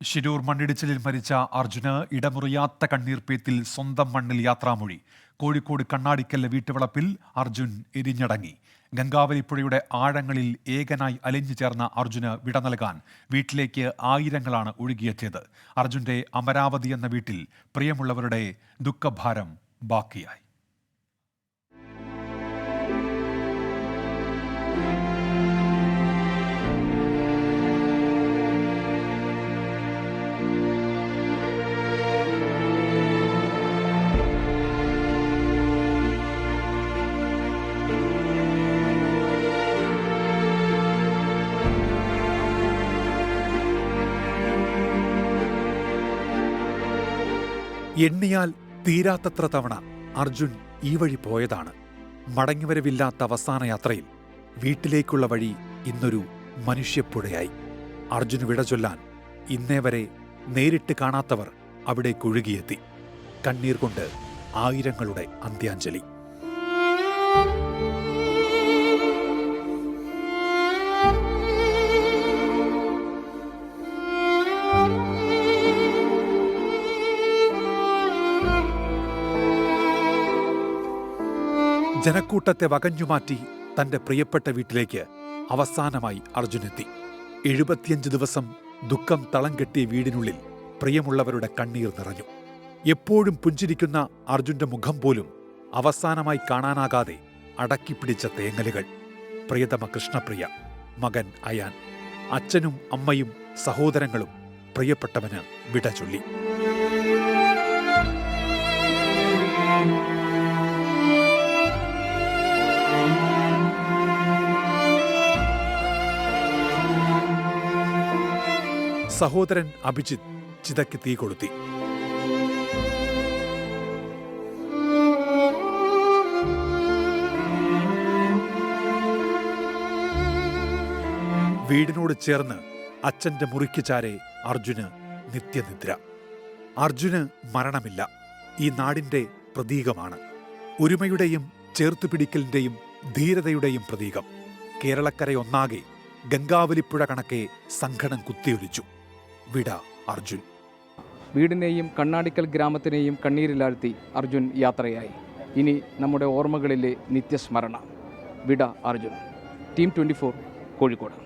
ശിരൂർ മണ്ണിടിച്ചിലിൽ മരിച്ച അർജുന് ഇടമുറിയാത്ത കണ്ണീർപ്പേത്തിൽ സ്വന്തം മണ്ണിൽ യാത്രാമൊഴി. കോഴിക്കോട് കണ്ണാടിക്കല്ല് വീട്ടുവളപ്പിൽ അർജുൻ എരിഞ്ഞടങ്ങി. ഗംഗാവലിപ്പുഴയുടെ ആഴങ്ങളിൽ ഏകനായി അലിഞ്ഞു ചേർന്ന അർജുന് വിട നൽകാൻ വീട്ടിലേക്ക് ആയിരങ്ങളാണ് ഒഴുകിയെത്തിയത്. അർജുന്റെ അമരാവതി എന്ന വീട്ടിൽ പ്രിയമുള്ളവരുടെ ദുഃഖഭാരം ബാക്കിയായി. എണ്ണിയാൽ തീരാത്തത്ര തവണ അർജുൻ ഈ വഴി പോയതാണ്. മടങ്ങിവരവില്ലാത്ത അവസാന യാത്രയിൽ വീട്ടിലേക്കുള്ള വഴി ഇന്നൊരു മനുഷ്യപ്പുഴയായി. അർജുന് വിട ചൊല്ലാൻ ഇന്നേ വരെ നേരിട്ട് കാണാത്തവർ അവിടെ ഒഴുകിയെത്തി. കണ്ണീർ കൊണ്ട് ആയിരങ്ങളുടെ അന്ത്യാഞ്ജലി. ജനക്കൂട്ടത്തെ വകഞ്ഞുമാറ്റി തന്റെ പ്രിയപ്പെട്ട വീട്ടിലേക്ക് അവസാനമായി അർജുനെത്തി. 75 ദിവസം ദുഃഖം തളം കെട്ടിയ വീടിനുള്ളിൽ പ്രിയമുള്ളവരുടെ കണ്ണീർ നിറഞ്ഞു. എപ്പോഴും പുഞ്ചിരിക്കുന്ന അർജുന്റെ മുഖം പോലും അവസാനമായി കാണാനാകാതെ അടക്കിപ്പിടിച്ച തേങ്ങലുകൾ. പ്രിയതമ കൃഷ്ണപ്രിയ, മകൻ അയാൻ, അച്ഛനും അമ്മയും സഹോദരങ്ങളും പ്രിയപ്പെട്ടവന് വിട ചൊല്ലി. സഹോദരൻ അഭിജിത്ത് ചിതയ്ക്ക് തീ കൊളുത്തി. വീടിനോട് ചേർന്ന് അച്ഛന്റെ മുറിക്ക് ചാരെ അർജുന് നിത്യനിദ്ര. അർജുന് മരണമില്ല. ഈ നാടിന്റെ പ്രതീകമാണ്. ഒരുമയുടെയും ചേർത്തുപിടിക്കലിന്റെയും ധീരതയുടെയും പ്രതീകം. കേരളക്കരയൊന്നാകെ ഗംഗാവലിപ്പുഴ കണക്കെ സങ്കടം കുത്തിയൊലിച്ചു. വിട അർജുൻ. വീടിനെയും കണ്ണാടിക്കൽ ഗ്രാമത്തിനെയും കണ്ണീരിലാഴ്ത്തി അർജുൻ യാത്രയായി. ഇനി നമ്മുടെ ഓർമ്മകളിലെ നിത്യസ്മരണ. വിട അർജുൻ. ടീം 24 കോഴിക്കോട്.